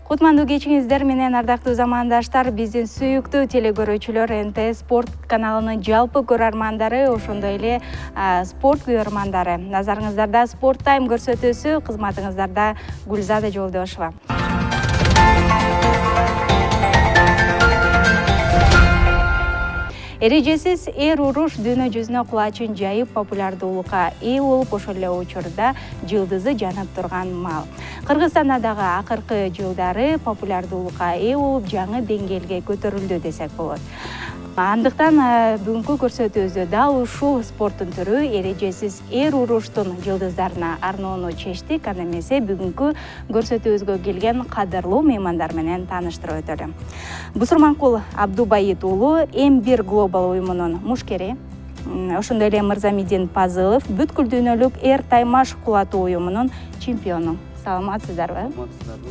Кутмандуу кечиңиздер менен ардактуу замандаштар, биздин сүйүктүү телекөрүүчүлөр, НТС спорт каналынын жалпы көрөрмандары, ошондой эле спорт күйөрмандары. Назарыңыздарда Спорт Тайм көрсөтүүсү, кызматыңыздарда Гүлзада Жолдошева. Эрежесиз эр уруш дүйнө жүзүнө кулачын жайып популярдуулукка ээ болуп, ошол эле учурда жылдызы жанып турган мал. Кыргызстанда дагы акыркы жылдары популярдуулукка ээ болуп, жаңы деңгээлге көтөрүлдү десек болот. Андыктан бүгүнкү көрсөтүүбүздө дал ушул спорттун түрү эрежесиз эр уруштун жылдыздарына арноону чечтик. Анда эмесе бүгүнкү көрсөтүүбүзгө келген кадырлуу меймандар менен тааныштырып өтөлү. Бусурманкул Абдубайыт уулу М1 Global уюмунун мушкери, ошондой эле Мырзамидин Пазылов бүткүл дүйнөлүк эр таймаш кулатуу уюмунун чемпиону. Саламатсыздарбы?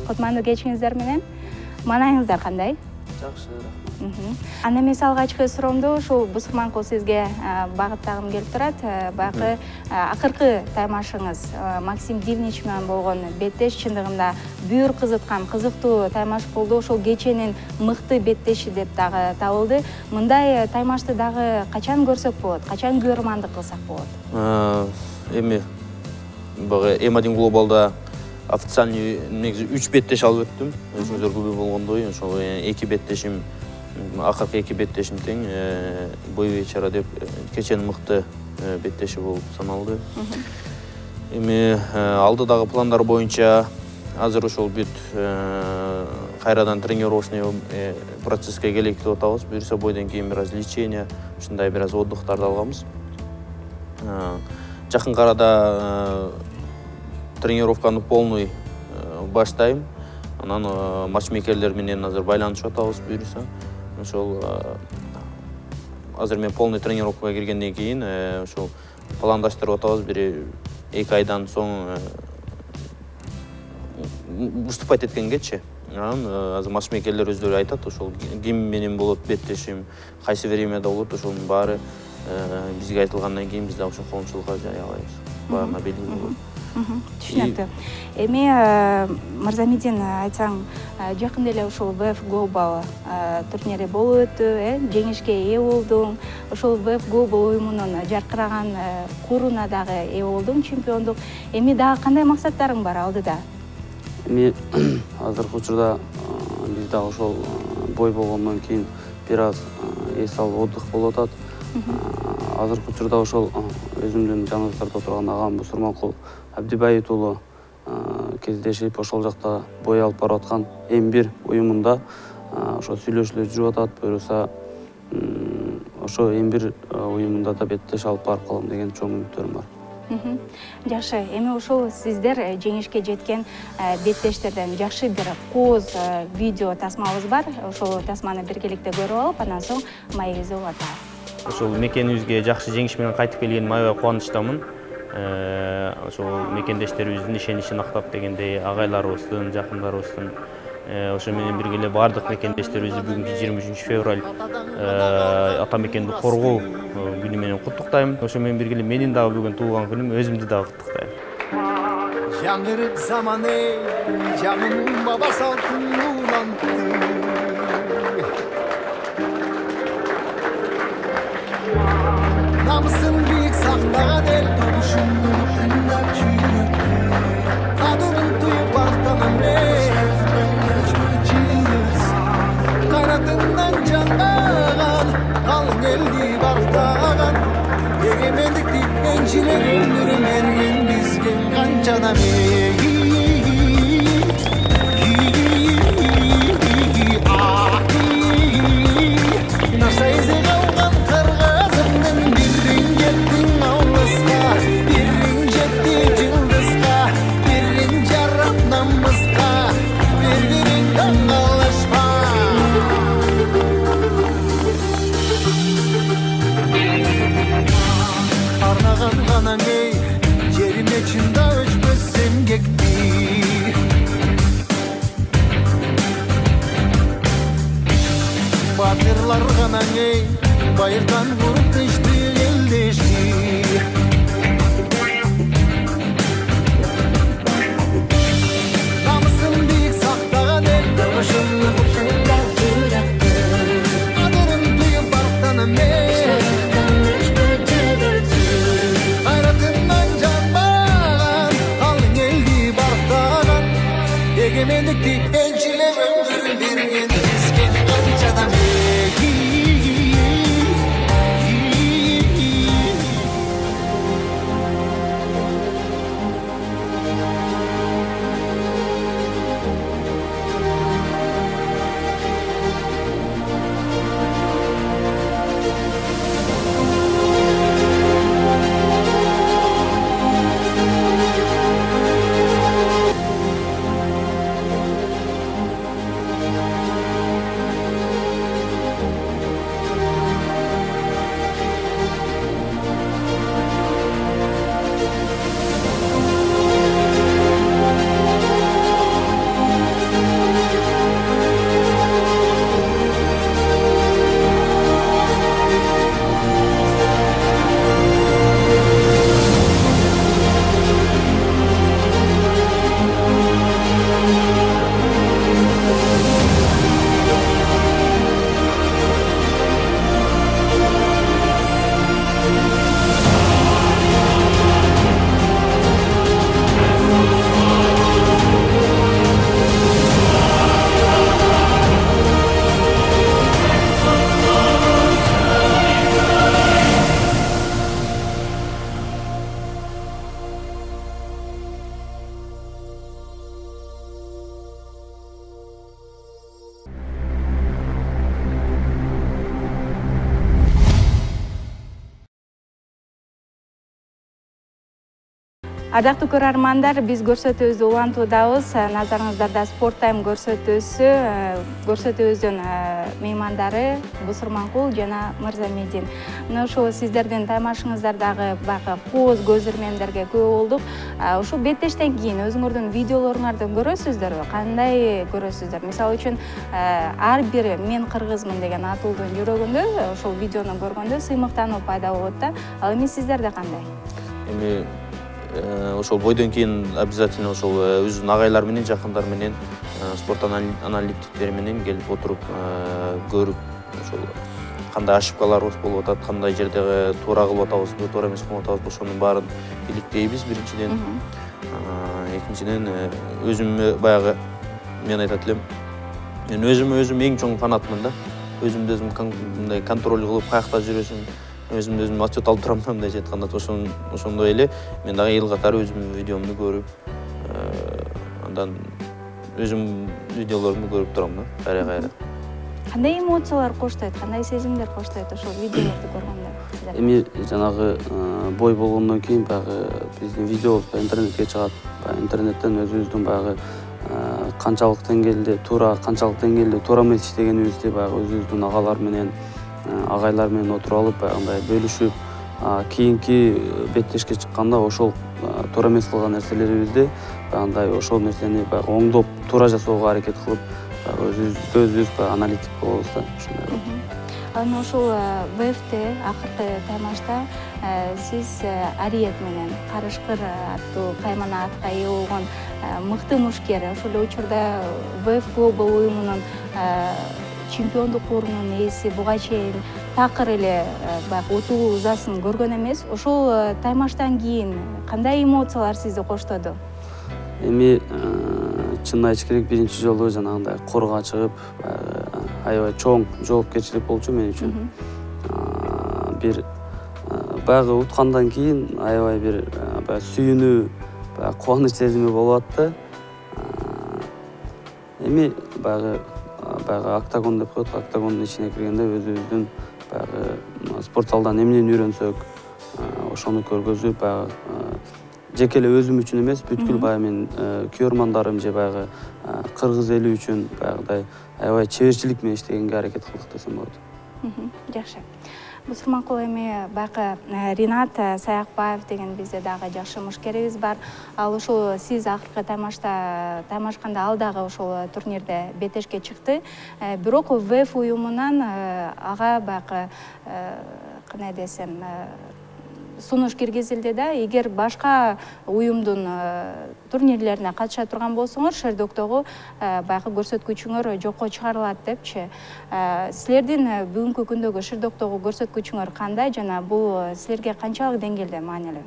Кутмандуу кечиңиздер менен. Маанайыңыздар кандай? Жакшы, рахмат. Анда эмесе алгачкы суроомду ушул Бусурманкул сизге багыттагым келип турат. Баягы акыркы таймашыңыз Максим Дивнич менен болгон беттеш чындыгында бүйүр кызыткан, кызыктуу таймаш болду. Ошол кеченин мыкты беттеши деп дагы табылды. Мындай таймашты дагы качан көрсөк болот? Качан көрмандык кылсак болот? Эми бага М1 Глобалда официальный негизи 3 беттеш алып өттүм. Өзүңүздөр күбө болгондой, ошол 2 беттешим, акыркы 2 беттешим тең бой вечера деп кеченин мыкты беттеши болуп саналды. Эми алдыдагы пландар боюнча азыр ошол бүт кайрадан тренировочный процесске келейик деп атабыз. Буюрса бойдон кийин бир аз лечение, ушундай бир аз отдыхтарды алганбыз. Жакын арада тренировканы полный баштайм. Анан матчмейкерлер менен азыр байланышып атабыз буюрса. Ошол азыр мен полный тренировкага киргенден кийин ошол пландаштырып атабыз, бир 2 айдан соң выступать эткенгечи. Анан азыр матчмейкерлер өздөрү айтат, ошол ким менен болот беттешим, кайсы времяда болот, ошонун баары бизге айтылгандан кийин биз да ошол коомчулукка жай алабыз. Баарына белгилүү болот. Түшүнүктүү. Эми Мырзамидин айтсаң, жакында эле ушул ВФ Global турнири болуп өттү, жеңишке ээ болдуң. Ошол ВФ Global уюмунун жаркыраган куруна дагы ээ болдуң, чемпиондук. Эми дагы кандай максаттарың бар алдыда? Эми азыркы учурда биз дагы ошол бой болгондон кийин бир аз эс алып отдых болуп атат. Азыркы учурда ошол өзүмдүн жаныбыздарда отурган агам Бусурманкул Абдубайыт уулу кездешип, ошол жакта бой алып барып аткан М1 уюмунда ошо сүйлөшүүлөр жүрүп атат. Буюрса ошо М1 уюмунда да беттеш алып барып калам деген чоң үмүттөрүм бар. Жакшы. Эми ушул сиздер жеңишке жеткен беттештерден жакшы бир кооз видео тасмабыз бар. Ошол тасманы биргеликте көрүп алып, андан соң маегибизди улантабыз. Ошол мекенибизге жакшы жеңиш менен кайтып келгениме аябай кубанычтамын. Ошол мекендештерибиздин ишеничин актап дегендей агайларыбыздын, жакындарыбыздын, ошо менен бирге эле бардык мекендештерибизди бүгүнкү 23 февраль ата мекенди коргоо күнү менен куттуктайм. Ошо менен бирге эле менин дагы бүгүн туулган күнүм, өзүмдү дагы куттуктайм. Жаңырып заманы, жаным баба салтын улантты. Намысын бийик сактаган эл турушумду тыңдап жүрөттү. Кадырын туюп бактанам кайратыңдан жанган, калың элди бактаган, эгемендикти энчилеп өмүрүн берген бизге канча да батырлар гана байырдан куруп тышты элдешти. Намысын бийик сактаган эл Ардактуу көрөрмандар, биз көрсөтүүбүздү улантуудабыз. Назарыңыздарда Sport Time көрсөтүүбүздүн меймандары Бусурманкул жана Мырзамедин. Мына ушул сиздердин таймашыңыздардагы баягы кооз көзөрмөндөргө күбө болдук. Ушул беттештен кийин өзүңөрдүн видеолоруңарды көрөсүздөрбү? Кандай көрөсүздөр? Мисалы үчүн ар бир мен кыргызмын деген атуудун жүрөгүндө ошол видеону көргөндө сыймыктануу пайда болот да. Ал эми сиздерде кандай? Эми ошол бойдон кийин обязательно ошол өзүнүн агайлар менен, жакындар менен, спорт аналитиктери менен келип отуруп көрүп, ошол кандай ошибкаларыбыз болуп атат, кандай жерде туура кылып атабызбы, туура эмес кылып атабызбы, ошонун баарын иликтейбиз биринчиден. Экинчиден өзүм баягы мен айтат элем, мен өзүм эң чоң фанатмын да. Өзүмдү өзүм мындай контроль кылып, каякта жүрөсүң, өзүмдү өзүм отчет алып турам да, мындай айтканда. Ошондой эле мен дагы эл катары өзүмдүн видеомду көрүп, андан өзүм видеолорумду көрүп турам да, кайра-кайра. Кандай эмоциялар коштойт, кандай сезимдер коштойт ошол видеолорду көргөндө? Эми жанагы бой болгондон кийин баягы биздин видеобуз интернетке чыгат. Интернеттен өзүбүздүн баягы канчалык деңгээлде туура эмес иштегенибизди баягы өзүбүздүн агалар менен, агайлар менен отуруп алып, баягындай бөлүшүп, кийинки беттешке чыкканда ошол туура эмес кылган нерселерибизди баягындай ошол нерсени баягы оңдоп, туура жасоого аракет кылып, өзүбүз аналитик болобуз да, ошондой болот. Ал эми ошол ВФТ акыркы таймашта сиз Ариет менен Карышкыр аттуу каймана атка ээ болгон мыкты мушкер, ошол эле учурда ВФ Global уюмунун чемпиондук орунунун ээси, буга чейин такыр эле баягы утуу ызасын көргөн эмес. Ошол таймаштан кийин кандай эмоциялар сизди коштоду? Эми чынын айтыш керек, биринчи жолу жанагындай корго чыгып, аябай чоң жоопкерчилик болчу мен үчүн. Бир баягы уткандан кийин аябай бир сүйүнүү, кубаныч сезими болуп атты. Эми баягы октагон деп коет, октагондун ичине киргенде өзүбүздүн баягы спорт залдан эмнени үйрөнсөк, ошону көргөзүп, баягы жеке эле өзүм үчүн эмес, бүткүл баягы мен көрөрмандарым же баягы кыргыз эли үчүн баягыдай аябай чеберчилик менен иштегенге аракет кылдык десем болот. Жакшы. Бусурманкул, эми баягы Ринат Саякбаев деген бизде дагы жакшы мушкерибиз бар. Ал ушул сиз акыркы таймашканда ал дагы ошол турнирде беттешке чыкты. Бирок ВФ уюмунан ага баягы кандай десем, сунуш киргизилди да. Эгер башка уюмдун турнирлерине катыша турган болсоңор, Шердоктогу баягы көрсөткүчүңөр жокко чыгарылат депчи. Силердин бүгүнкү күндөгү Шердоктогу көрсөткүчүңөр кандай жана бул силерге канчалык деңгээлде маанилүү?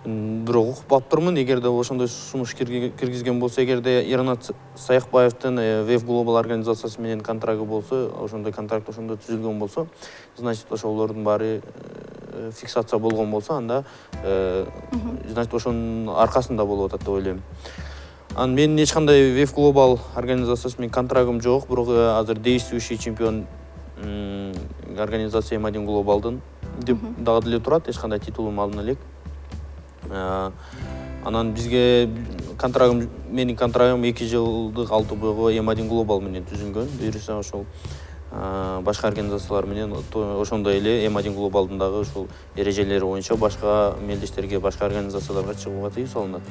Бирок укуп баптырмын, эгерде ошондой сунуш киргизген болсо, эгерде Ринат Саякбаевдин ВФ Global организациясы менен контракты болсо, ошондой контракт ошондой түзүлгөн болсо, значит ошолордун баары фиксация болгон болсо, анда значит ошонун аркасында болуп атат деп ойлойм. Менин эч кандай ВФ Global организациясы менен контрактым жок, бирок азыр действующий чемпион организация М1 Global'дын деп дагы деле турат, эч кандай титулум алына элек. Анан бизге менин контрактым 2 жылдык 6 бойго М1 Global менен түзүлгөн. Буюрса ошол башка организациялар менен ошондой эле М1 Global'дын дагы ушул эрежелери боюнча башка мелдештерге, башка организацияларга чыгууга тыюу салынат.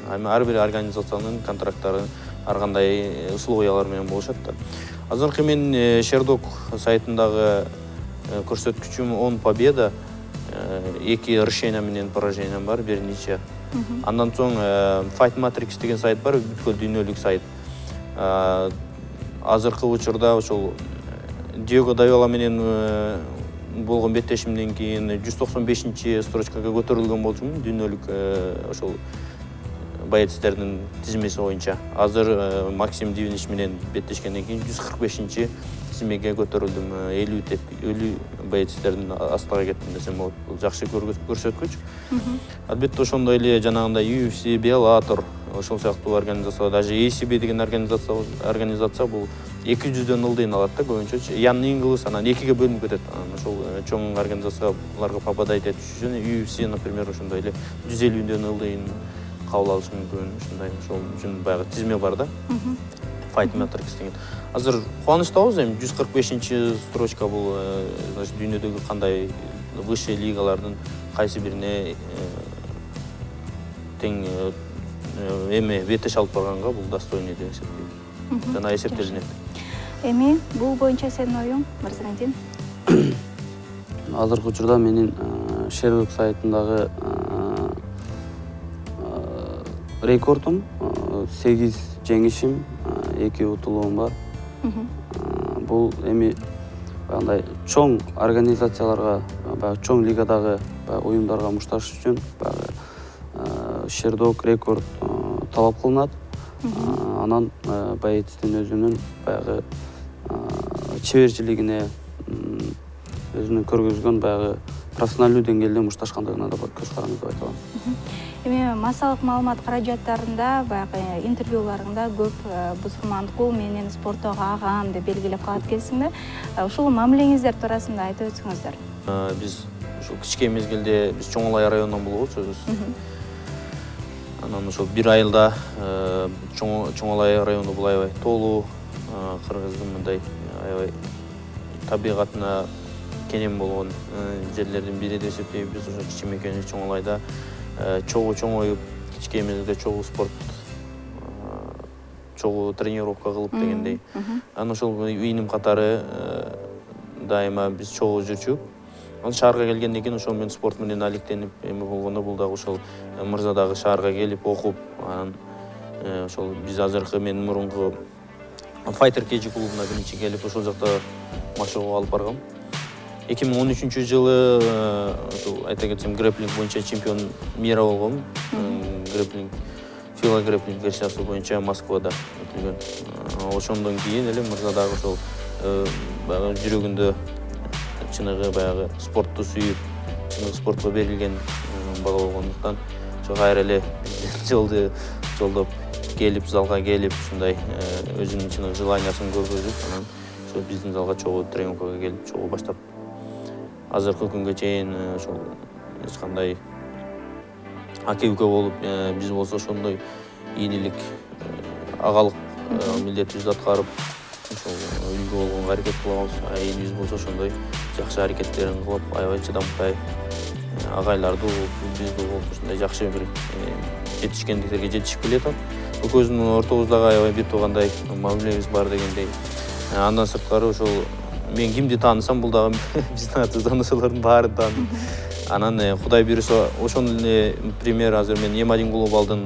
Ар бир организациянын контракттары ар кандай условиялар менен болушат да. Азыркы мен Шердок сайтындагы көрсөткүчүм 10 победа, 2 решение менен поражением бар, бир ничья. Андан соң Fight Matrix деген сайт бар, бүткүл дүйнөлүк сайт. Азыркы учурда ошол Диего Давила менен болгон беттешимден кийин 195-чи строчкага көтөрүлгөн болчумун дүйнөлүк ошол боецтердин тизмеси боюнча. Азыр Максим Дивнич менен беттешкенден кийин 145-чи тизмеге көтөрүлдүм. 50 боецтердин астына кеттим десем болот. Бул жакшы көрсөткүч. Албетте ошондой эле жанагындай UFC, Bellator, ошол сыяктуу организациялар, даже ACB деген организация бул 200дөн ылдыйын алат да көбүнчөчү. Young Ingles анан 2ге бөлүнүп кетет. Ошол чоң организацияларга попадать этиш үчүн UFC, например, ошондой эле 150дөн ылдыйын кабыл алышы мүмкүн. Ушундай ошол үчүн баягы тизме бар да. Fight Matrix деген. Азыр кубанычтабыз, эми 145-строчка бул, значит, дүйнөдөгү кандай высший лигалардын кайсы бирине тең эме ветеш алып барганга бул достойный деп эсептейм. Жана эсептелинет. Эми бул боюнча сенин оюң, Мырзамедин? Азыркы учурда менин Шердок сайтындагы рекордум 8 жеңишим, 2 утулуум бар. Бул эми андай чоң организацияларга, чоң лигадагы уюмдарга мушташ үчүн Шердок рекорд талап кылынат. Анан боецтин өзүнүн баягы чеберчилигине, өзүнүн көргөзгөн баягы профессионалдуу деңгээлде мушташкандыгына да көз каранды деп айта алам. Эми массалык маалымат каражаттарында баягы интервьюларыңда көп бузурмандыкул менин спорттогу агам деп белгилеп калат экенсиң да. Ушул мамилеңиздер туурасында айтып өтсөңүздөр. Биз ушул кичке мезгилде биз Чоңолай районунан болобуз өзүбүз. Анан ошол бир айылда Чоңолай району бул аябай толуу, кыргыздын мындай аябай табигатына кенен болгон жерлердин бири деп эсептейбиз. Ошо кичимекей Чоңолайда чогуу кичке мезгилде чогуу спорт, чогуу тренировка кылып дегендей. Анан ошол үйүнүм катары дайыма биз чогуу жүрчүк. Анан шаарга келгенден кийин ошол мен спорт менен алектенип эме болгондо бул дагы ошол Мырза дагы шаарга келип окуп, анан ошол биз азыркы менин мурунку Fighter KG клубуна биринчи келип ошол жакта машыгууга алып баргам. 2013-жылы ошол айта кетсем грэпплинг боюнча чемпион мира болгом. Грэпплинг, фила грэпплинг версиясы боюнча Москвада өтүлгөн. Ошондон кийин эле Мырза дагы ошол жүрөгүндө чыныгы баягы спортту сүйүп, чыныгы спортко берилген бала болгондуктан ошо кайра эле жолдоп келип, залга келип, ушундай өзүнүн чыныгы желаниясын көргөзүп, анан ошо биздин залга чогуу тренингке келип, чогуу баштап азыркы күнгө чейин ошол эч кандай аке-үкө болуп, биз болсо ошондой ийгилик, агалык милдетибизди аткарып, ошол үлгү болгонго аракет кылабыз. Айыбыз болсо ошондой жакшы аракеттерин кылып, аябай чыдамкай агайларды бизди ушундай жакшы бир жетишкендиктерге жетишип келатат. Экөөбүздүн ортобуздагы аябай бир туугандай мамилебиз бар дегендей. Андан сырткары ошол мен кимди таанысам, бул дагы биздин атыбыздагы баарын тааныйт. Анан Кудай буйруса ошонун пример азыр мен М1 глобалдын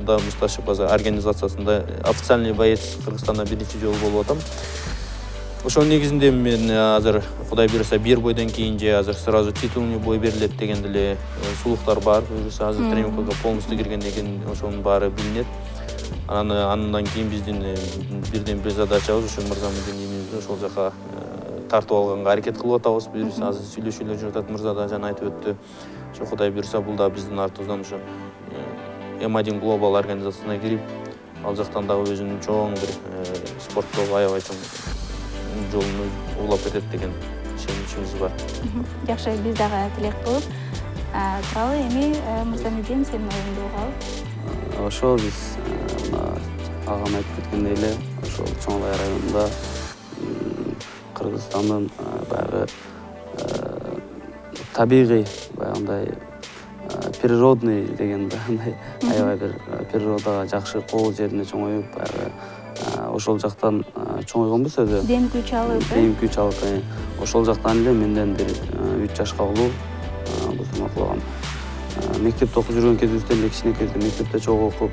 да мушташып организациясында официальный боец Кыргызстанда биринчи жолу болуп атам. Ошонун негизинде мен азыр Кудай буйруса бир бойдон кийин же азыр сразу титулный бой берилет деген деле сулуктар бар. Буйруса азыр тренингке полностью киргенден кийин ошонун баары билинет. Андан кийин биздин бирден бир задачабыз ошо Мырзамединди ошол жака тартып алганга аракет кылып атабыз. Буйруса азыр сүйлөшүүлөр жүрүп атат, Мырза да жана айтып өттү. Ошо Кудай буйруса бул да биздин артыбыздан ошо М1 глобал организациясына кирип, ал жактан дагы өзүнүн чоң бир спорттогу аябай чоң жолун улап кетет деген ишеничибиз бар. Жакшы, биз дагы тилек кылып туралы. Эми Мырзамедин, сенин оюңду угалы. Ошол биз агам айтып кеткендей эле ошол Чоңолай районунда Кыргызстандын баягы табигый баягындай природный деген баягындай аябай бир природага жакшы кол жерине чоңоюп, баягы ошол жактан чоңойгонбуз өзү. Дем күч алып, Дем күч алып, ошол жактан эле менден бир 3 жашка улуу бузурма кылган. Мектепте окуп жүргөн кезибизде эле кичинекейде мектепте чогуу окуп,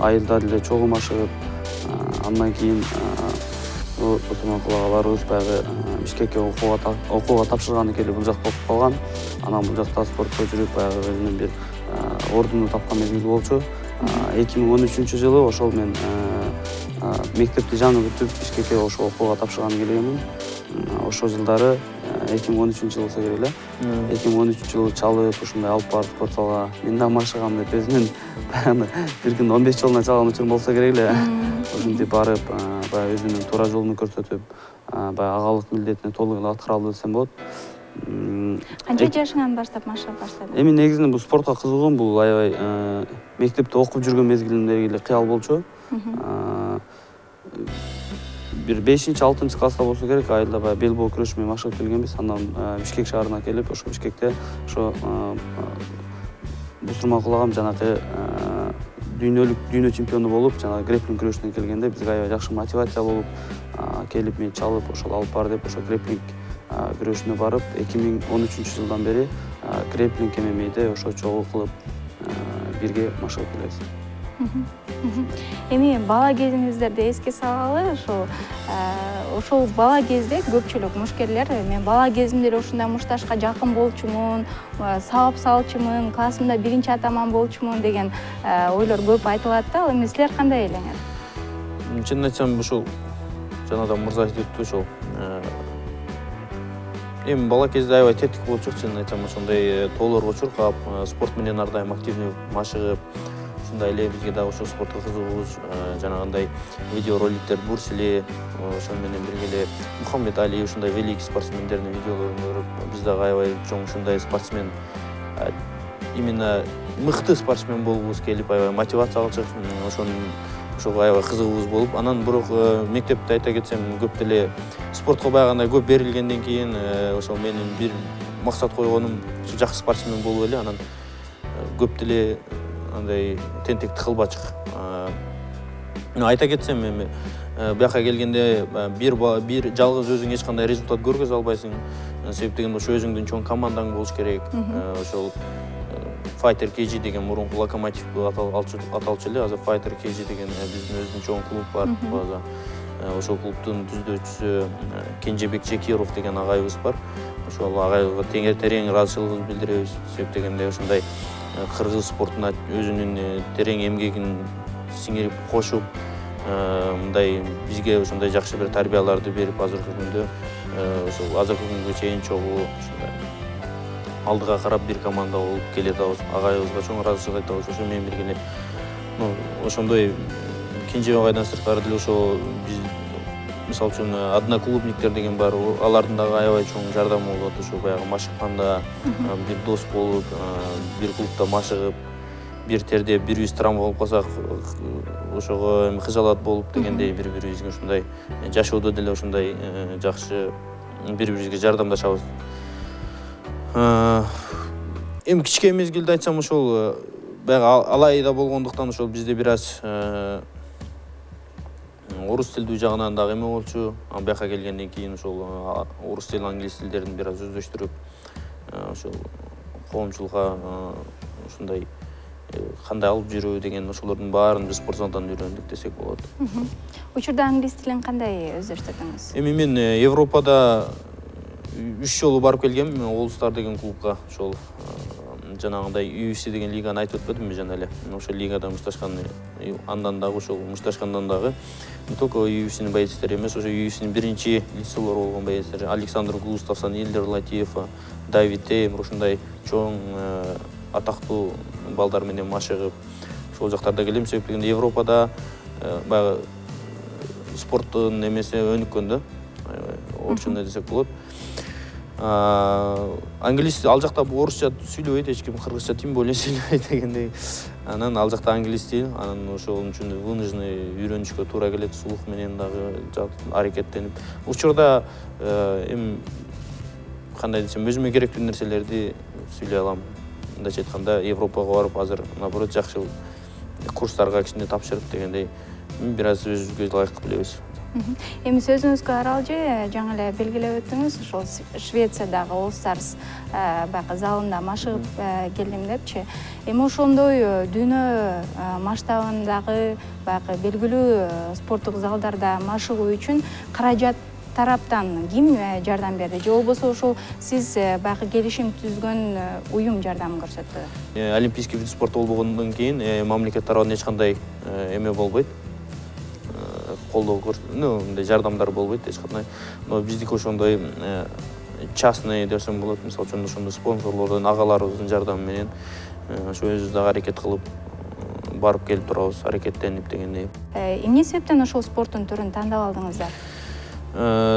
айылда деле чогуу машыгып, андан кийин бузурма кылууга барыбыз, баягы Бишкекке окууга тапшырган экен эле бул жакта окуп калган. Анан бул жакта спортто жүрүп, баягы өзүнүн бир ордуну тапкан мезгил болчу. 2013-жылы ошол мен мектепти жаңы бүтүп Бишкекке ошо окууга тапшырган келгенмин. Ошо жылдары 2013 жыл болсо керек эле. 2013 жылы чалып ушундай алып барып спорт залга мен да машыгам деп өзүмдүн баягы бир күн 15 жолуна чалган учурум болсо керек эле. Ошентип барып, баягы өзүмдүн туура жолумду көрсөтүп, баягы агалык милдетине толук эле аткара алды десем болот. Канча жашыңан баштап машыга баштадың? Эми негизинен бул спортко кызыгуум бул аябай мектепте окуп жүргөн мезгилимдеги эле кыял болчу. Бир 5-6 класста болсо керек, айылда баягы бел боо күрөшү менен машыгып келгенбиз. Андан Бишкек шаарына келип, ошо Бишкекте ошо Бусурман кулагам жанагы дүйнө чемпиону болуп, жанагы греплинг күрөшүнөн келгенде бизге аябай жакшы мотивация болуп, келип мен чалып, ошол алып бар деп, ошо греплинг күрөшүнө барып, 2013 жылдан бери греплинг ММА'де ошо чогуу кылып бирге машыгып келебиз. Эми бала кезиңиздерди эске салалы, ошол бала кезде көпчүлүк мушкерлер мен бала кезимде эле ушундай мушташка жакын болчумун, сабап салчумун, классымда биринчи атаман болчумун деген ойлор көп айтылат да. Ал эми силер кандай элеңер? Чынын айтсам, ушул жанагыдан мырза айтып өттү, ошол эми бала кезде аябай тетик болчук, чынын айтсам, ошондой тоолорго чуркап, спорт менен ар дайым активный машыгып, ушундай эле бизге дагы ошо спортко кызыгуубуз, жанагындай видеороликтер Бурсили, ошол менен бирге эле Мухаммед Али, ушундай великий спортсмендердин видеолорун көрүп, биз дагы аябай чоң ушундай спортсмен, именно мыкты спортсмен болгубуз келип, аябай мотивация алчук, ошого аябай кызыгуубуз болуп, анан бирок мектепте айта кетсем, көп деле спортко баягындай көп берилгенден кийин, ошол менин бир максат койгонум жакшы спортсмен болуп эле, анан көп деле андай тентекти кылбачык. Айта кетсем, эми бияка келгенде бир жалгыз өзүң эч кандай результат көргөзө албайсың. Себеп дегенде ошо өзүңдүн чоң командаң болуш керек. Ошол Fighter KG деген мурунку Локомотив аталчу эле, азыр Fighter KG деген биздин өзүнүн чоң клуб бар. Ошол клубдун түздөөчүсү Кенжебек Жекиров деген агайыбыз бар. Ошол агайга терең ыраазычылыгыбызды билдиребиз. Себеп дегенде ушундай кыргыз спортуна өзүнүн терең эмгегин сиңирип кошуп, мындай бизге ошондой жакшы бир тарбияларды берип, азыркы күндө азыркы күнгө чейин чогуу алдыга карап бир команда болуп келе атабыз. Агайыбызга чоң ыраазычылык айтабыз. Ошо менен бирге эле ошондой Кенжебек агайдан сырткары деле ошо биз мисалы үчүн одноклубниктер деген бар, алардын дагы аябай чоң жардамы болот. Ошо баягы машыкканда бир дос болуп, бир клубда машыгып, бир терде бирибиз травма болуп калсак, ошого эми кыжалат болуп дегендей бири-бирибизге ушундай жашоодо деле ушундай жакшы бири-бирибизге жардамдашабыз. Эми кичке мезгилде айтсам, ошол баягы алайда болгондуктан ошол бизде бир аз орус тилдүү жагынан дагы эме болчу. Бияка келгенден кийин ошол орус тил, англис тилдерин бир аз өздөштүрүп, ошол коомчулукка ушундай кандай алып жүрүү деген ошолордун баарын биз спорт залдан үйрөндүк десек болот. Учурда англис тилин кандай өздөштүрдүңүз? Эми мен Европада 3 жолу барып келгем, All Star деген клубка. Ошол жанагындай UFC деген лиганы айтып өтпөдүмбү жана эле. Ошол лигада мушташкан, андан дагы ошол мушташкандан дагы не только UFC-нин боецтери эмес, ошо UFC-нин биринчи лицелор болгон боецтер, Александр Густавсон, Ильдар Латиев, Давид Теймер, ушундай чоң атактуу балдар менен машыгып, ошол жактарда келем. Себеп дегенде Европада баягы спорттун эмеси өнүккөн да, орчуна десек болот. Англис ал жакта орусча сүйлөбөйт эч ким, кыргызча тем более сүйлөбөйт дегендей. Анан ал жакта англис тил, анан ошол үчүн вынужденный үйрөнүшкө туура келет, слух менен дагы аракеттенип. Учурда эми кандай десем, өзүмө керектүү нерселерди сүйлөй алам. Мындайча айтканда, Европага барып, азыр наоборот жакшы курстарга кичине тапшырып дегендей, бир аз өзүбүзгө ылайык билебиз. Эми сөзүңүзгө аралжы, жаңы эле белгилеп өттүңүз, ошол Швециядагы All Stars баягы залында машыгып келдим депчи. Эми ошондой дүйнө масштабындагы баягы белгилүү спорттук залдарда машыгуу үчүн каражат тараптан ким жардам берди? Же болбосо ошол сиз баягы келишим түзгөн уюм жардам көрсөттү? Олимпийский вид спорта болбогондон кийин мамлекет тарабынан эч кандай эме болбойт. колдоо мындай жардамдар болбойт эч кандай. Но биздики ошондой частный десем болот. Мисалы үчүн ошондой спонсорлордун, агаларыбыздын жардамы менен ошо өзүбүз дагы аракет кылып барып келип турабыз, аракеттенип дегендей. Эмне себептен ошол спорттун түрүн тандап алдыңыздар?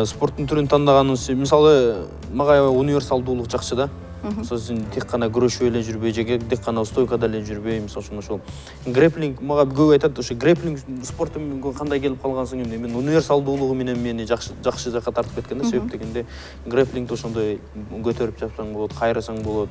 Спорттун түрүн тандаганыбыз, мисалы, мага универсалдуулук жакшы да. Сосын тек қана күрөшүп эле жүрбөй, же тек қана стойкада эле жүрбөй, мисалы үчүн ошол грэпплинг мага көп айтат, ошо грэпплинг спорту кандай келип калгансың эмне? Мен универсалдуулугу менен мени жакшы жакка тартып кеткен да, себеп дегенде грэпплингди ошондой көтөрүп чапсаң болот, кайрасаң болот,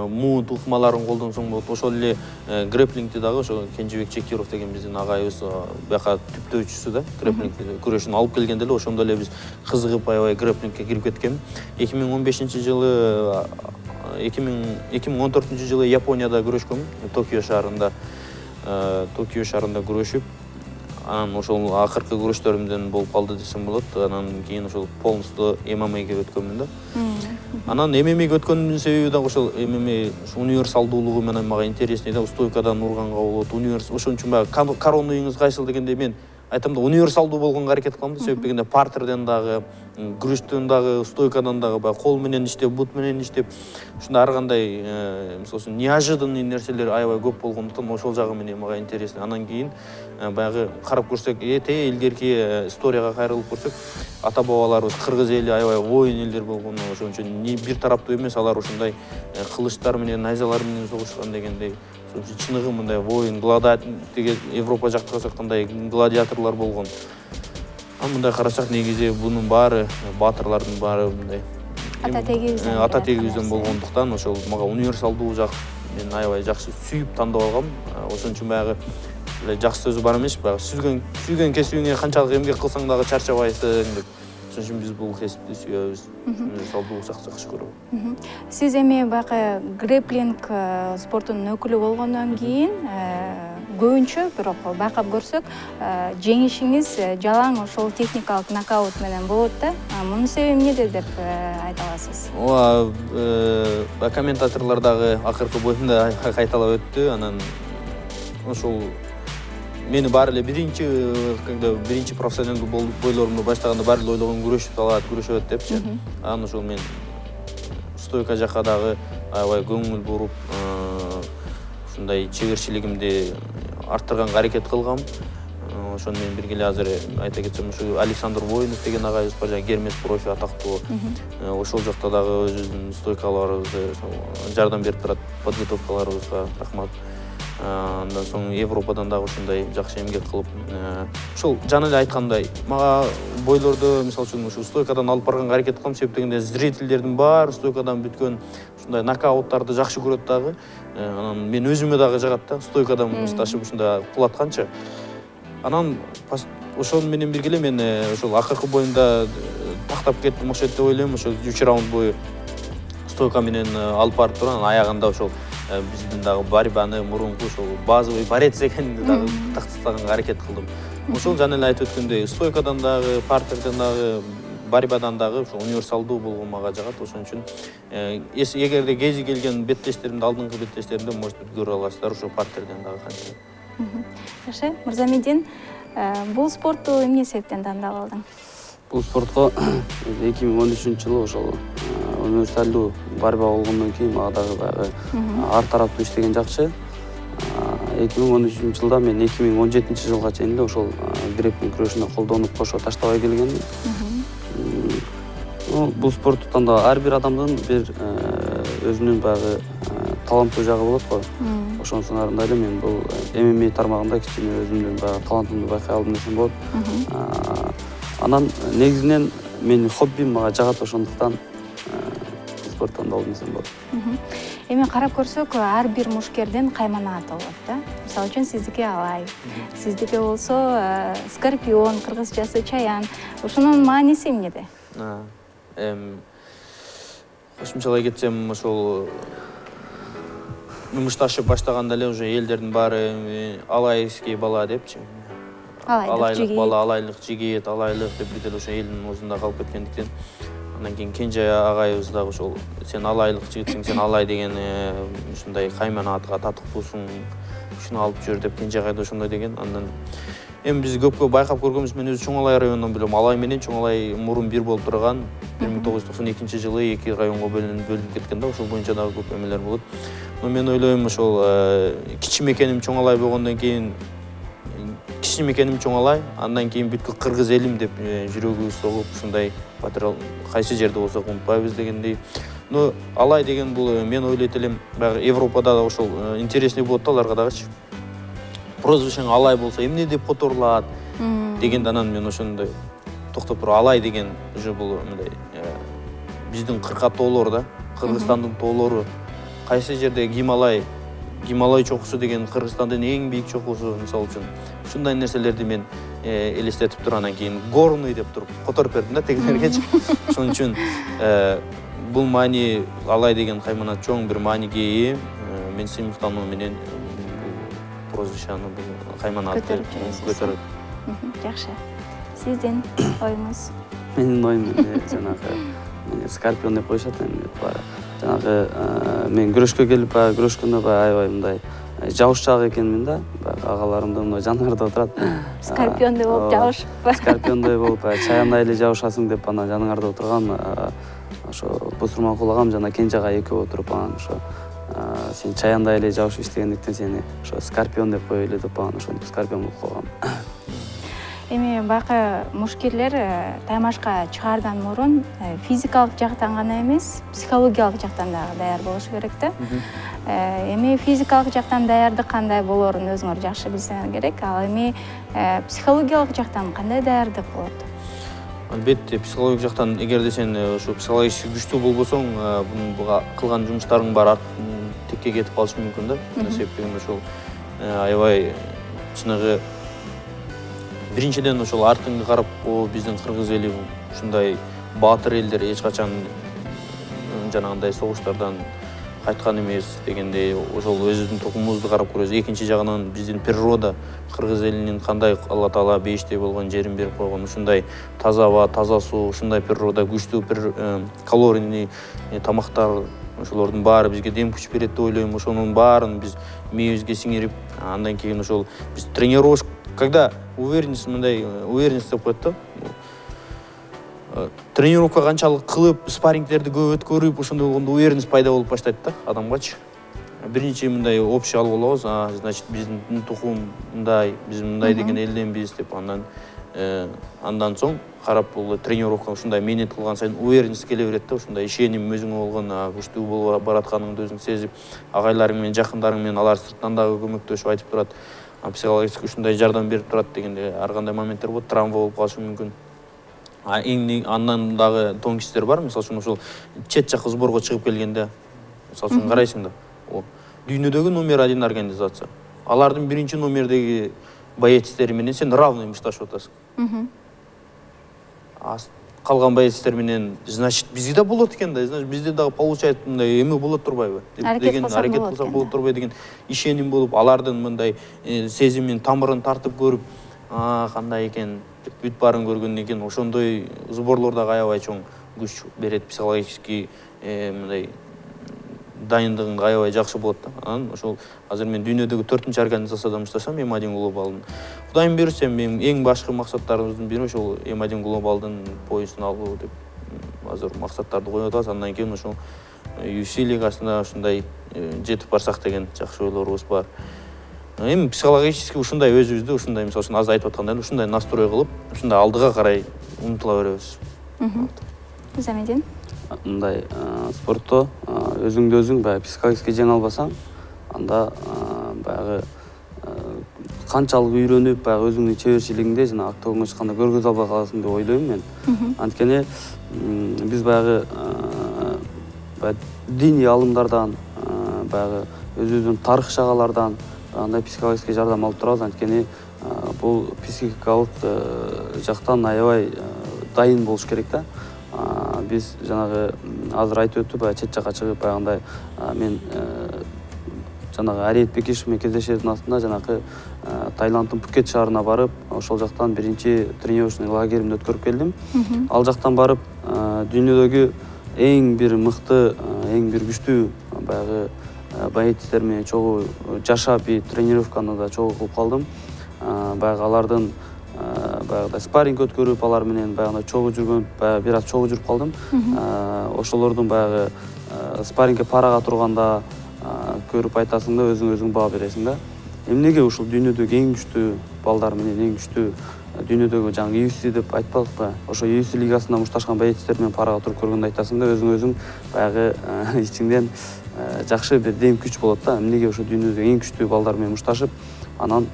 муу тукмаларын колдонсоң болот. Ошол эле грэпплингди дагы ошо Кенжебек Чекиров деген биздин агайыбыз бияка түптөөчүсү да, грэпплинг күрөшүн алып келгенде эле ошондо эле биз кызыгып аябай грэпплингке кирип кеткем. 2014 жылы Японияда күрөшкөм, Токио шаарында күрөшүп, анан ошол акыркы күрөштөрүмдөн болуп калды десем болот. Анан кийин ошол полностью ММАге өткөнмүн да. Анан ММАге өткөнүмдүн себеби да ошол ММА универсалдуулугу менен мага интересный да, стойкадан урганга болот, ошон үчүн баягы коронуңуз кайсыл дегенде мен айтам да, универсалдуу болгонго аракет кылам да, себеп дегенде партерден дагы, күрөштөн дагы, стойкадан дагы баягы кол менен иштеп, бут менен иштеп, ушундай ар кандай, мисалы үчүн неожиданный нерселер аябай көп болгондуктан ошол жагы менен мага интересный. Анан кийин баягы карап көрсөк, илгерки историяга кайрылып көрсөк, ата бабаларыбыз кыргыз эли аябай воин элдер болгон, ошон үчүн бир тараптуу эмес, алар ушундай кылычтар менен, найзалар менен согушкан дегендей. Чыныгы мындай воин, гладиатор, Европа жакка карасак кандай гладиаторлор болгон. Мындай карасак негизи бунун баары, баатырлардын баары мындай ата тегибизден болгондуктан ошол мага универсалдуу жак мен аябай жакшы сүйүп тандап алгам. Ошон үчүн баягы жакшы сөзү бар эмес, баягы сүйгөн кесибиңе канчалык эмгек кылсаң дагы чарчабайсың деп. Ошон үчүн биз бул кесипти сүйөбүз. Универсалдуу жакшы көрөм. Сиз эми баягы грэпплинг спортунун өкүлү болгондон кийин көбүнчө бирок байкап көрсөк, жеңишиңиз жалаң ошол техникалык нокаут менен болот да. Мунун себеби эмнеде деп айта аласыз? Ооба, комментаторлор дагы акыркы боюмда кайталап өттү. Анан ошол мени баары эле биринчи профессионалдуу бойлорумду баштаганда баары эле ойлогон күрөшүп депчи. Анан ошол мен стойка жакка дагы аябай көңүл буруп, ушундай чеберчилигимди арттырганга аракет кылгам. Ошону менен бирге эле азыр айта кетсем, ушу Александр Воинов деген агайыбыз бар, Гермес профи атактуу. Ошол жакта дагы өзүбүздүн стойкаларыбызды жардам берип турат, подготовкаларыбызга рахмат. Андан соң Европадан дагы ушундай жакшы эмгек кылып, ошол жана эле айткандай, мага бойлорду мисалы үчүн ушу стойкадан алып барганга аракет кылам, себеп дегенде зрительдердин баары стойкадан бүткөн ушундай нокауттарды жакшы көрөт дагы. Анан мен өзүмө дагы жагат да, стойкадан мушташып ушундай кулатканчы. Анан ошол менен бирге эле мен ошол акыркы боюмда тактап кеттим окшойт деп ойлойм. Ошол 3 раунд бою стойка менен алып барып турган, аягында ошол биздин дагы борьбаны мурунку ошол базовый борец экенин дагы тактаганга аракет кылдым. Ошол жана эле айтып өткөндөй, стойкадан дагы, партерден дагы, борьбадан дагы ошол универсалдуу болгон мага жагат. Ошон үчүн эгерде кези келген беттештеримди, алдыңкы беттештеримди может көрө аласыздар ошол партерден дагы канча. Жакшы, Мырзамедин, бул спортту эмне себептен тандап алдың? Бул спортко 2013-жылы ошол универсалдуу борьба болгондон кийин мага дагы ар тараптуу иштеген жакшы. 2013-жылда мен 2017-жылга чейин эле ошол грэпплинг күрөшүнө колдонуп кошо таштабай келгенмин. Бул спортту тандоо ар бир адамдын бир өзүнүн баягы таланттуу жагы болот го. Ошонун сыңарында эле мен бул ММА тармагында кичине өзүмдүн баягы талантымды байкай алдым десем болот. Анан негизинен менин хоббим мага жагат, ошондуктан спорт тандалдым десем болот. Эми карап көрсөк, ар бир мушкердин каймана аты болот да. Мисалы үчүн сиздики Алай, сиздики болсо Скорпион, кыргызчасы Чаян. Ошонун мааниси эмнеде? Кошумчалай кетсем, ошол мушташып баштаганда эле уже элдердин баары алайский бала депчи. Алайлык бала, алайлык жигит, алайлык деп бир деле ошо элдин оозунда калып кеткендиктен Андан кейін кенже ағайыбыз дагы ошол сен алайлык жигитсиң, сен алай деген ушундай кайман атка татыктуусуң, ушуну алып жүр деп кенже ағай да ошондой деген. Андан эми биз көпкө байкап көргөнбүз, мен өзү Чоң Алай районунан билем. Алай менен Чоң Алай мурун бир болуп турган. 1992-жылы 2 районго бөлүнүп кеткен да, ошол боюнча дагы көп эмелер болот. Но мен ойлойм ошол кичи мекеним Чоң Алай болгондон кийин кичи мекеним Чоң Алай, андан кийин бүткүл кыргыз элим деп жүрөгүбүз согуп, ушундай патрол кайсы жерде болсок унутпайбыз дегендей. Но Алай деген бул мен ойлойт элем, баягы Европада да ошол интересный болот да аларга дагычы. Прозвищең Алай болсо эмне деп которулат дегенде анан мен ошондой токтоп туруп Алай деген уже бул мындай биздин кырка тоолор да, Кыргызстандын тоолору. Кайсы жерде Гималай чокусу деген Кыргызстандын эң бийик чокусу мисалы үчүн. Ушундай нерселерди мен элестетип туруп анан кийин горный деп туруп которуп бердим да тегилергечи. Ошон үчүн бул маани Алай деген кайманат чоң бир мааниге ээ. Мен сыймыктануу менен прозвищаны бул кайманатты көтөрөт. Жакшы. Сиздин оюңуз? Менин оюм жанагы скорпион деп коюшат эми бара. Жанагы мен күрөшкө келип, күрөшкөндө аябай мындай жабышчаак экенмин да. Агаларымда мына жанарда отурат. Скорпиондой болуп жабышыппы. Скорпиондой болуп, чаяндай эле жабышасың деп анан жаныңарда отурган ошо Бусурманкул агам жана Кенже агай экөө отуруп анан ошо сен чаяндай эле жабышып иштегендиктен сени ошо скорпион деп коелу деп анан ошентип скорпион болуп калгам. Эми байкы мушкерлер таймашка чыгаардан мурун физикалык жактан гана эмес, психологиялык жактан дагы даяр болуш керек да. Эми физикалык жактан даярдык кандай болорун өзүңөр жакшы билсеңер керек. Ал эми психологиялык жактан кандай даярдык болот? Албетте, психологик жактан эгерде сен ошо психологически күчтүү болбосоң, буга кылган жумуштарың бар текке кетип калышы мүмкүн да. Себеби ошол аябай чыныгы биринчиден ошол артыңды карап, биздин кыргыз эли ушундай баатыр элдер эч качан жанагындай согуштардан кайткан эмес дегендей, ошол өзүбүздүн тукумубузду карап көрөбүз. Экинчи жагынан биздин природа, кыргыз элинин кандай Алла Таала бейиштей болгон жерин берип койгон, ушундай таза аба, таза суу, ушундай природа, күчтүү калорийный тамактар, ошолордун баары бизге дем күч берет деп ойлойм. Ошонун баарын биз мээбизге сиңирип, андан кийин ошол биз тренировка, когда уверенность деп коет да. Тренировка канчалык кылып, спаррингтерди көп өткөрүп, ошондой болгондо уверенность пайда болуп баштайт да адамгачы. Биринчи мындай общий алып алабыз, значит биздин тукум мындай, биз мындай деген элденбиз деп андан соң карап бул тренировка ушундай менет кылган сайын уверенность келе берет да, ушундай ишеним өзүңө болгон күчтүү болуп баратканыңды өзүң сезип, агайларың менен, жакындарың менен алар сырттан дагы көмөктөшүп айтып турат. Психологически ушундай жардам берип турат дегенде ар кандай моменттер болот, травма болуп калышы мүмкүн. Андан дагы тонкостер бар, мисалы үчүн ошол чет жакка сборго чыгып келгенде, мисалы үчүн карайсың да, дүйнөдөгү номер 1 организация. Алардын биринчи номердеги боецтери менен сен равный мушташып атасың. Калган боецтер менен, значит, бизде да болот экен да, значит, бизде дагы получается мындай эме болот турбайбы? Деген аракет кылсак болот турбайбы деген ишеним болуп, алардын мындай сезимин тамырын тартып көрүп, кандай экен бүт баарын көргөндөн кийин ошондой сборлордогу аябай чоң күч берет, психологический мындай дайындыгың аябай жакшы болот да. Анан ошол азыр мен дүйнөдөгү 4-нчы организацияда мушташам, М1 глобалдын. Кудайым буйрса, мен эң башкы максаттарыбыздын бири ошол М1 глобалдын поясын алуу деп азыр максаттарды коюп атабыз. Андан кийин ошол UFC лигасына ушундай жетип барсак деген жакшы ойлорубуз бар. Эми психологически ушундай өзүбүздү ушундай мисалы үчүн аз айтып аткандай ушундай настрой кылып, ушундай алдыга карай умтула беребиз. Замедин? Мындай спортто өзүңдү өзүң баягы психологически жеңе албасаң, анда баягы канчалык үйрөнүп, баягы өзүңдүн чеберчилигиңди жана октогонго чыкканда көргөзө албай каласың деп ойлойм мен. Анткени биз баягы диний алымдардан, баягы өзүбүздүн тарых шагалардан андай психологический жардам алып турабыз. Анткени бул психикалык жактан аябай дайын болуш керек да. Биз жанагы азыр айтып өттү, баягы чет жакка чыгып баягындай мен жанагы Ариет Бекишев менен кездешердин астында жанагы Таиланддын Пхукет шаарына барып, ошол жактан биринчи тренировочный лагеримди өткөрүп келдим. Ал жактан барып дүйнөдөгү эң бир мыкты, эң бир күчтүү баягы боецтер менен чогуу жашап и тренировканы да чогуу кылып калдым. Баягы алардын баягыдай спарринг өткөрүп, алар менен баягы чогуу жүргөн, бир аз чогуу жүрүп калдым. Ошолордун баягы спаррингге парага турганда көрүп айтасың да, өзүң баа бересиң да. Эмнеге ушул дүйнөдөгү эң күчтүү балдар менен, эң күчтүү дүйнөдөгү жаңы UFC деп айтпадыкпы? Ошо UFC лигасында мушташкан боецтер менен парага туруп көргөндө айтасың да, өзүң баягы ичиңден жакшы бир дем күч болот да. Эмнеге ошо дүйнөдөгү эң күчтүү балдар менен мушташып, анан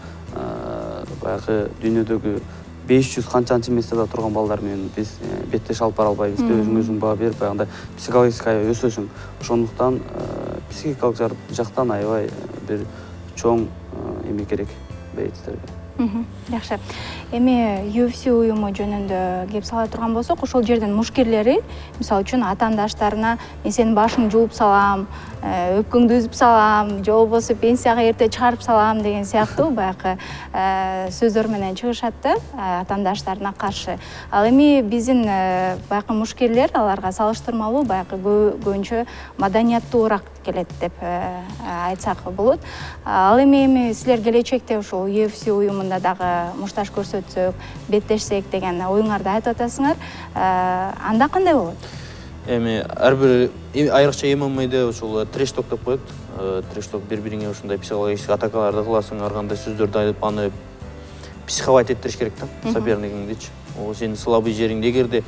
баягы дүйнөдөгү 500 канчанчы месседе турган балдар менен биз беттеш алып бара албайбыз деп өзүң баа берип, баягындай психологический өсөсүң. Ошондуктан психикалык жактан аябай бир чоң эме керек боецтерге. Жакшы. Эми UFC уюму жөнүндө кеп сала турган болсок, ошол жердин мушкерлери, мисалы үчүн атаандаштарына мен сенин башыңды жууп салам, өпкөңдү үзүп салам, же болбосо пенсияга эрте чыгарып салам деген сыяктуу баягы сөздөр менен чыгышат да атаандаштарына каршы. Ал эми биздин баягы мушкерлер аларга салыштырмалуу баягы көбүнчө маданияттуураак келет деп айтсак болот. Ал эми силер келечекте ушул UFC уюмунда дагы мушташ көрсөтсөк, беттешсек деген оюңарды айтып атасыңар. Анда кандай болот? Эми ар бир айрыкча ММА'де ушул трэш-ток деп коет. Трэш-ток бири-бириңе ушундай психологический атакаларды кыласың, ар кандай сөздөрдү айтып, аны психовать эттериш керек да, сопернигиңдичи. Ол сенин слабый жериңди, эгерде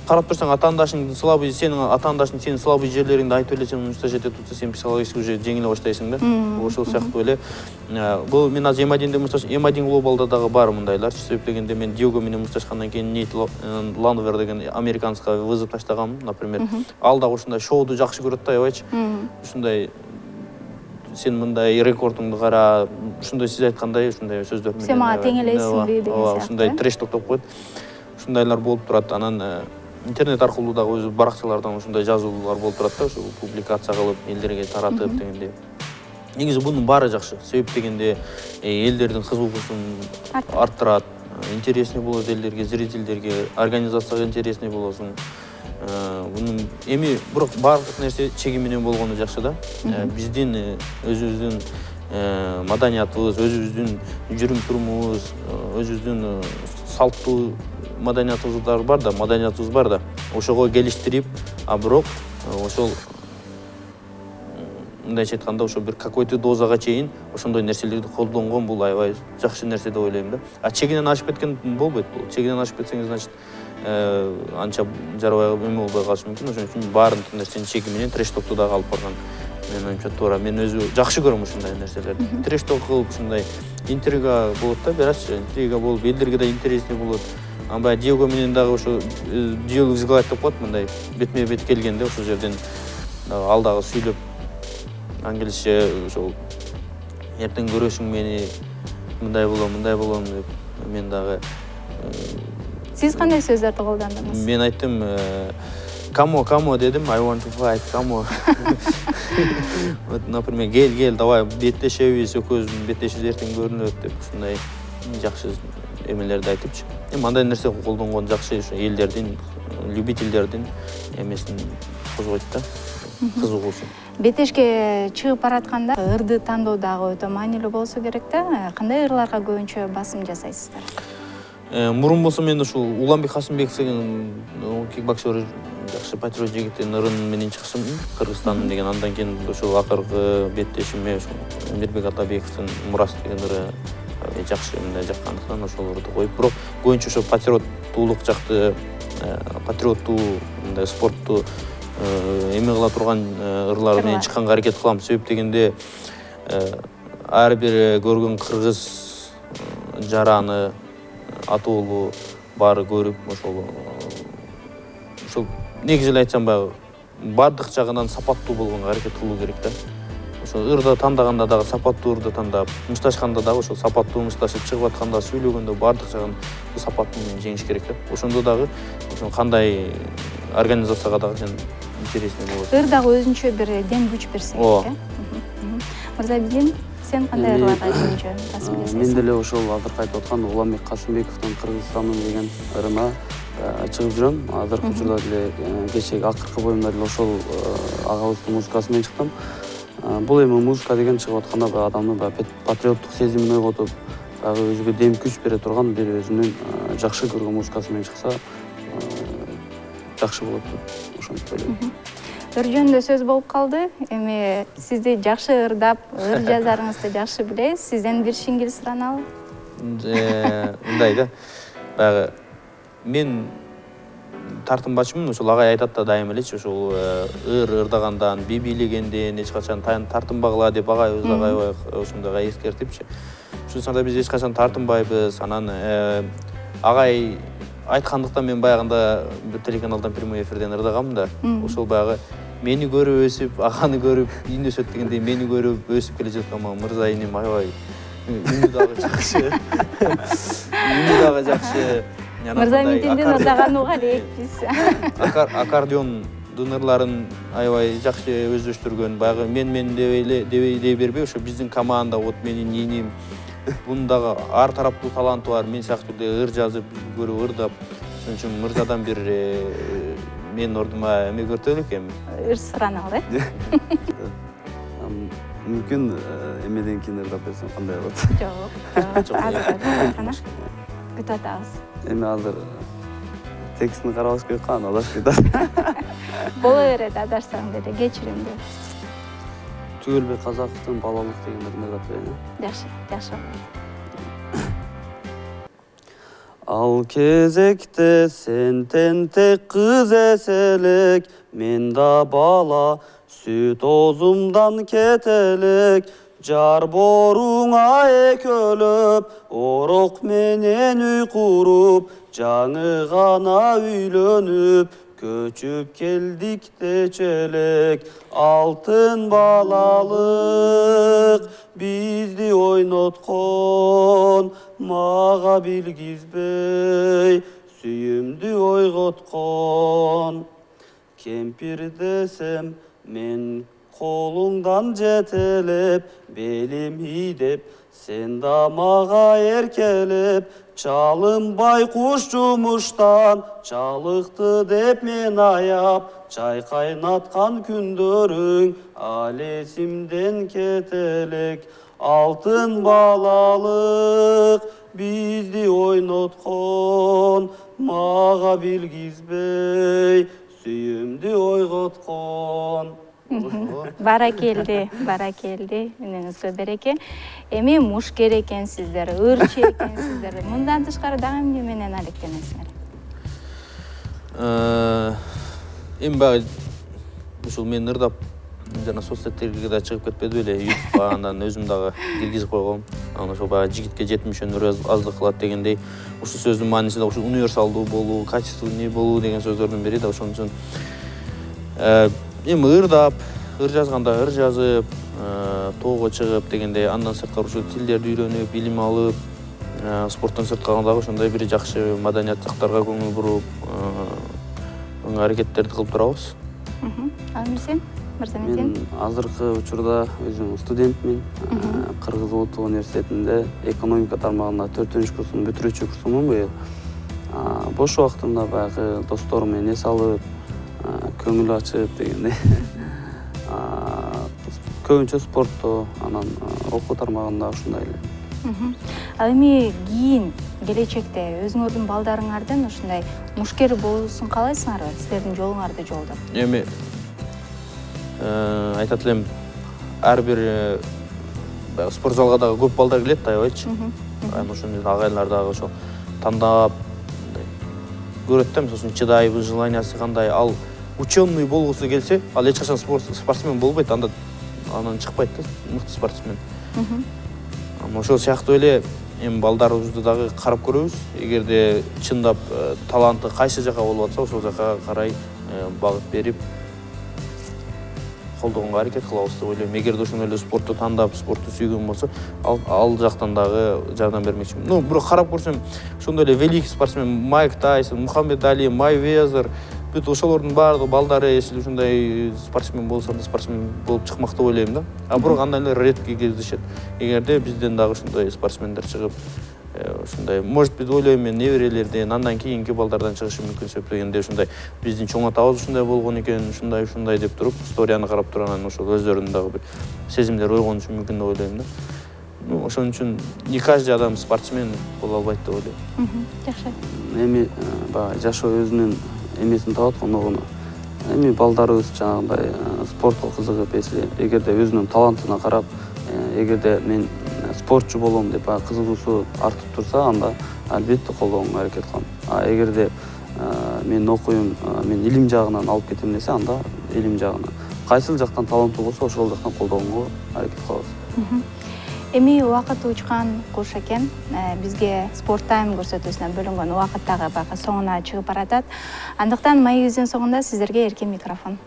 карап турсаң атаандашың слабый, сенин атаандашың сенин слабый жерлериңди айтып эле сени уничтожать этип турса, сен психологически уже жеңиле баштайсың да. Ошол сыяктуу эле. Бул мен азыр М1 мушташ, М1 глобалда дагы бар мындайлар. Себеп дегенде мен Диого менен мушташкандан кийин Нейт Ландвер деген американска вызов таштагам, например. Ал дагы ушундай шоуду жакшы көрөт да, аябайчы. Ушундай сен мындай рекордуңду кара, ушундай сиз айткандай ушундай сөздөр менен. Сен мага тең элесиңби деген сыяктуу. Ушундай трэш-ток деп коет. Ушундайлар болуп турат. Анан интернет аркылуу дагы өз баракчалардан ушундай жазуулар болуп турат да, ошо публикация кылып, элдерге таратып дегенде. Негизи бунун баары жакшы. Себеп дегенде элдердин кызыгуусун арттырат, интересный болот элдерге, зрительдерге, организацияга интересный болосуң. Бунун эми бирок баардык нерсе чеги менен болгону жакшы да. Биздин өзүбүздүн маданиятыбыз, өзүбүздүн жүрүм-турумубуз, өзүбүздүн салттуу маданиятыбыз бар да. Ошого келиштирип, а бирок ошол мындайча айтканда ошо бир какой-то дозага чейин ошондой нерселерди колдонгон бул аябай жакшы нерсе деп ойлойм да. А чегинен ашып кеткен болбойт бул. Чегинен ашып кетсеңиз, значит, анча жарабай эме болбой калышы мүмкүн. Ошон үчүн баарын нерсенин чеги менен трэш-токту дагы алып барган. Мен оюмча туура. Мен өзү жакшы көрөм ушундай нерселерди. Трэш-ток кылып ушундай интрига болот да, бираз интрига болуп, элдерге да интересный болот. Анбай Диего менен дагы ошо Диего взгляд деп коет, мындай бетме-бет келгенде ошол жерден ал дагы сүйлөп англисче ошол эртең көрөсүң мени, мындай болом деп. Мен дагы Сиз кандай сөздөрдү колдондуңуз? Мен айттым, Камо дедим, I want to fight, камо. Вот, например, кел, давай беттешебиз, экөөбүздүн беттешибиз эртең көрүнөт деп ушундай жакшы эмелерди айтыпчы. Эми андай нерсе колдонгон жакшы, ушу элдердин, любительдердин эмесин козгойт да, кызыгуусун. Беттешке чыгып баратканда ырды тандоо дагы өтө маанилүү болсо керек да. Кандай ырларга көбүнчө басым жасайсыздар? Мурун болсо мен ушул Уланбек Касымбеков деген кикбоксер жакшы патриот жигиттин ырын менен чыксым, Кыргызстан деген. Андан кийин ошол акыркы беттешиме ушул Мирбек Атабековдун Мурас деген ыры жакшы мындай жаккандыктан ошол ырды коюп, бирок көбүнчө ошо патриоттуулук жакты, патриоттуу мындай спортту эме кыла турган ырлар менен чыкканга аракет кылам. Себеп дегенде ар бир көргөн кыргыз жараны, атоолу баары көрүп, ошол негизи эле айтсам баягы баардык жагынан сапаттуу болгонго аракет кылуу керек да. Ошол ырды тандаганда дагы сапаттуу ырды тандап, мушташканда дагы ошол сапаттуу мушташып, чыгып атканда, сүйлөгөндө баардык жагын сапаттуу менен жеңиш керек да. Ошондо дагы кандай организацияга дагы сен интересный болот. Ыр дагы өзүнчө бир дем күч берсе керек. Мырзабилин, сен кандай ырларга көбүнчө басым жасайсың? Мен деле ошол азыркы айтып аткан Уланбек Касымбековдун Кыргызстандын деген ырына чыгып жүрөм. Азыркы учурда деле кечеги акыркы боюмда деле ошол агабыздын музыкасы менен чыктым. Бул эми музыка деген чыгып атканда баягы адамдын баягы патриоттук сезимин ойготуп, баягы өзүгө дем күч бере турган бир өзүнүн жакшы көргөн музыкасы менен чыкса жакшы болот деп ошентип ойлойм. Ыр жөнүндө сөз болуп калды. Эми сизди жакшы ырдап, ыр жазарыңызды жакшы билебиз. Сизден бир шингил суранабы? Мындай да. Баягы мен тартынбачымын, ошол агай айтат да дайым элечи, ошол ырдагандан, би бийлегенден эч качан тартынбагыла деп агайыбыз дагы ошондой эскертипчи. Ушул санда биз эч качан тартынбайбыз. Анан агай айткандыктан мен баягында бир телеканалдан прямой эфирден ырдаганмын да. Ошол баягы мени көрүп өсүп, аганы көрүп үйүндөшөт дегендей мени көрүп өсүп келе жаткан мырза инем аябай үнү дагы жакшы. Үнү дагы жакшы. Мырза митинден ырдаган уга элекпиз. Аккордеондун ырларын аябай жакшы өздөштүргөн. Баягы мен дей бербей, ошо биздин команда, вот менин иним, bunun дагы ар тараптуу таланты бар. Мен сыяктуу ыр жазып, көрүп ырдап. Ошон үчүн мырзадан бир менин ордума эме көртөлүк эми. Ыр сураналы, Мүмкүн эмеден кийин ырдап берсем кандай болот? Жок. Азыр күтүп атабыз. Эми азыр текстин карабаш керек кан, адашып кетат. Боло берет адашсаң деле, кечиримди. Түгөлбөй казактын балалык дегендерин ырдап берейин. Жакшы. Ал кезекте сен тентек кыз эселек, мен да бала сүт озумдан кетелек. Жар боруңа экөлөп, орок менен үй куруп, жаңы гана үйлөнүп, көчүп келдик дечелек. Алтын балалык бизди ойноткон, мага билгизбей сүйүмдү ойготкон. Кемпир десем мен колуңдан жетелеп, белим ийдеп, сен да мага эркелеп, чалынбай куш жумуштан чалыкты деп мен аяп, чай кайнаткан күндөрүң ал эсимден кетелек. Алтын балалык бизди ойноткон, мага билгизбей сүйүмдү ойготкон. Баракелди. Үнүңүзгө береке. Эми мушкер экенсиздер, ырчы экенсиздер. Мындан тышкары дагы эмне менен алектенесиңер? Эми баягы ушул мен ырдап жана соцсеттерге да чыгып кетпеди беле, YouTubeга андан өзүм дагы киргизип койгом. Анан ошол баягы жигитке жетмишөөнөр аздык кылат дегендей, ушул сөздүн мааниси да ушул универсалдуу болуу, качественный болуу деген сөздөрдүн бири да. Ошон үчүн эми ырдап, ыр жазганда ыр жазып, тоого чыгып дегендей, андан сырткары ушул тилдерди үйрөнүп, билим алып, спорттон сырткары дагы ошондой бир жакшы маданият жактарга көңүл буруп, аракеттерди кылып турабыз. Ал Мирзем? Мен азыркы учурда өзүм студентмин. Кыргыз Улуттук университетинде экономика тармагында 4-курстун бүтүрүүчү курсумун быйыл. Бош убактымда баягы досторум менен эс алып, көңүл ачып дегендей. Көбүнчө спортто, анан окуу тармагында ушундай эле. Ал эми кийин келечекте өзүңөрдүн балдарыңардын ушундай мушкер болуусун каалайсыңарбы? Силердин жолуңарды жолдоп. Эми айтат элем, ар бир спорт залга дагы көп балдар келет да, аябайчы. Анан ошондой агайлар дагы ошол тандап көрөт да, мисалы үчүн чыдайбы, желаниясы кандай. Ал ученый болгусу келсе, ал эч качан спортсмен болбойт, анан чыкпайт да, мыкты спортсмен. Ошол сыяктуу эле эми балдарыбызды дагы карап көрөбүз. Эгерде чындап таланты кайсы жака болуп атса, ошол жака карай багыт берип колдогонго аракет кылабыз деп ойлойм. Эгерде ошондой эле спортту тандап, спортту сүйгөн болсо, ал жактан дагы жардам бермекчимин. Бирок карап көрсөм, ошондой эле великий спортсмен Майк Тайсон, Мухаммед Али, Майвезер, бүт ошолордун баардыгы балдары эсил ушундай спортсмен болсо, спортсмен болуп чыкмак деп ойлойм да. Бирок андай эле редкий кездешет. Эгерде бизден дагы ушундай спортсмендер чыгып, ушундай может быть ойлойм мен неберелерден андан кийинки балдардан чыгышы мүмкүн эсептегенде ушундай биздин чоң атабыз ушундай болгон экен ушундай деп туруп историяны карап туруп анан ошол өздөрүнүн дагы бир сезимдер ойгонушу мүмкүн деп ойлойм да. Ошон үчүн не каждый адам спортсмен боло албайт деп ойлойм. Жакшы. Эми баягы жашоо өзүнүн эмесин таап аткан эми балдарыбыз жанагындай спортко кызыгып, эгерде өзүнүн талантына карап, эгерде мен спортчу болом деп кызыгуусу артып турса, анда албетте колдонууга аракет кылам. Эгерде мен окуйм, мен илим жагынан алып кетем десе, анда илим жагынан. Кайсыл жактан таланттуу болсо, ошол жактан колдонууга аракет кылабыз. Эми убакыт учкан куш экен. Бизге спорт тайм көрсөтүүсүнө бөлүнгөн убакыт дагы бага соңуна чыгып баратат. Андыктан маегибиздин соңунда сиздерге эркен микрофон.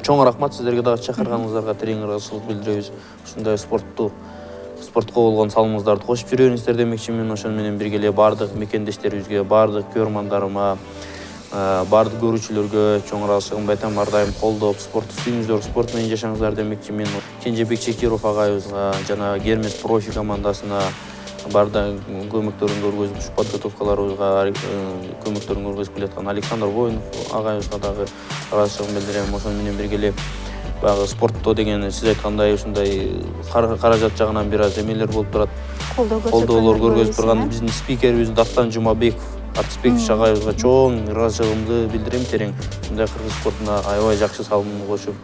Чоң рахмат сиздерге дагы чакырганыңыздарга терең ыраазычылык билдиребиз. Ушундай спортко болгон салымыңыздарды кошуп жүрөңүздөр демекчимин. Ошону менен бирге эле бардык мекендештерибизге, бардык көрөрмандарыма, бардык көрүүчүлөргө чоң ыраазычылыгымды айтам. Ар дайым колдоп, спортты сүйүңүздөр, спорт менен жашаңыздар демекчимин. Кенжебек Чекиров агайыбызга жана Гермес профи командасына бардык көмөктөрүн көргөзүп, подготовкаларыбызга көмөктөрүн көргөзүп келаткан Александр Воинов агайыбызга дагы ыраазычылыгымды билдирем. Ошону менен бирге эле баягы спортто деген сиз айткандай ушундай каражат жагынан бир аз эмелер болуп турат. Колдоолор көргөзүп турган биздин спикерибиз Дастан Жумабеков, Артисбек агайыбызга чоң ыраазычылыгымды билдирем. Терең ушундай кыргыз спортуна аябай жакшы салым кошуп,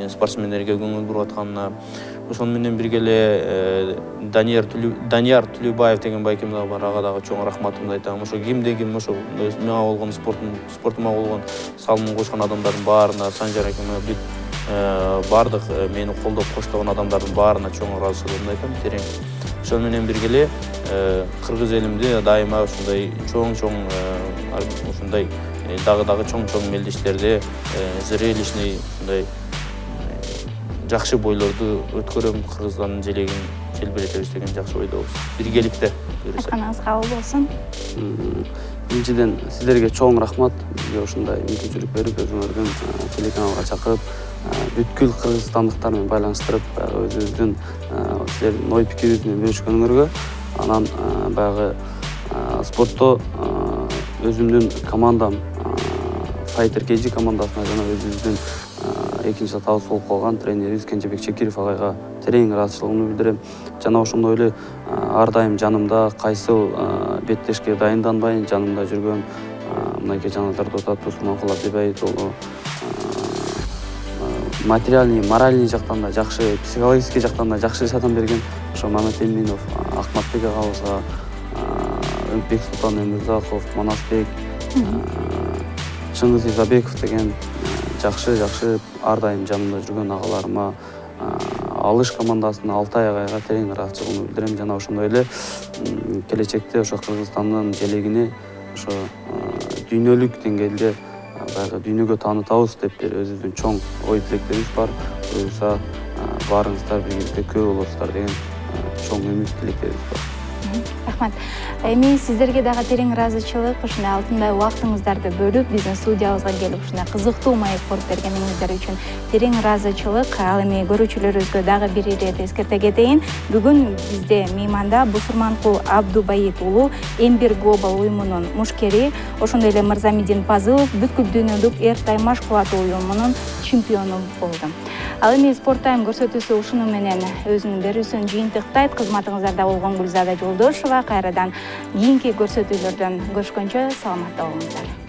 спортсмендерге көңүл буруп атканына. Ошону менен бирге эле Данияр Түлүбаев деген байкем дагы бар, ага дагы чоң рахматымды айтам. Ошо кимде ким ошо мага болгон спортума болгон салымын кошкон адамдардын баарына, Санжар акеме бардык мени колдоп коштогон адамдардын баарына чоң ыраазычылыгымды айтам. Терең ошону менен бирге эле кыргыз элимди дайыма ушундай чоң ушундай дагы чоң мелдештерде зрелищный ушундай жакшы бойлорду өткөрөм, кыргызстандын желегин желбиретебиз деген жакшы ойдобуз. Биргеликте көрүшөбүз. Айтканыңыз кабыл болсун. Биринчиден сиздерге чоң рахмат. Бизге ушундай мүмкүнчүлүк берип, өзүңөрдүн телеканалга чакырып, бүткүл кыргызстандыктар менен байланыштырып, өзүбүздүн силердин ой пикириңиз менен бөлүшкөнүңөргө, анан баягы спортто өзүмдүн командам Fighter KG командасына жана өзүбүздүн экинчи атабыз болуп калган тренерибиз Кенжебек Чекиров агайга терең ыраазычылыгымды билдирем. Жана ошондой эле ар дайым жанымда кайсыл беттешке дайынданбайын, жанымда жүргөн мынакей жанагылар атат, Тусманкул Абдибаев болду. Материальный, моральный жактан да жакшы, психологический жактан да жакшы жардам берген. Ошо Мамат Эминов, Акматбек агабызга, Өмбек Султан Өмүрзаков, Манасбек, Чыңгыз Изабеков деген жакшы ар дайым жанымда жүргөн агаларыма, Алыш командасына Алтай агайга терең ыраазычылыгымды билдирем. Жана ошондой эле келечекте ошо Кыргызстандын желегине ошо дүйнөлүк деңгээлде баягы дүйнөгө таанытабыз деп өзүбүздүн чоң ой тилектерибиз бар. Буюрса баарыңыздар биргеликте көп болосуздар деген чоң үмүт тилектерибиз бар. Рахмат. Эми сиздерге дагы терең ыраазычылык, ушундай алтындай убактыңыздарды бөлүп, биздин студиябызга келип ушундай кызыктуу маек коруп бергениңиздер үчүн терең ыраазычылык. Ал эми көрүүчүлөрүбүзгө дагы бир ирет эскерте кетейин. Бүгүн бизде мейманда Бусурманкул Абдубайит уулу Эмбир Глобал уюмунун мушкери, ошондой эле Мырзамидин Пазылов бүткүл дүйнөлүк эртай маш кубаты уюмунун чемпиону болду. Ал эми спорт тайм көрсөтүүсү ушуну менен өзүнүн берүүсүн жыйынтыктайт. Кызматыңыздарда болгон Гүлзада Жолдошова. Кайрадан кийинки көрсөтүүлөрдөн көрүшкөнчө саламатта болуңуздар.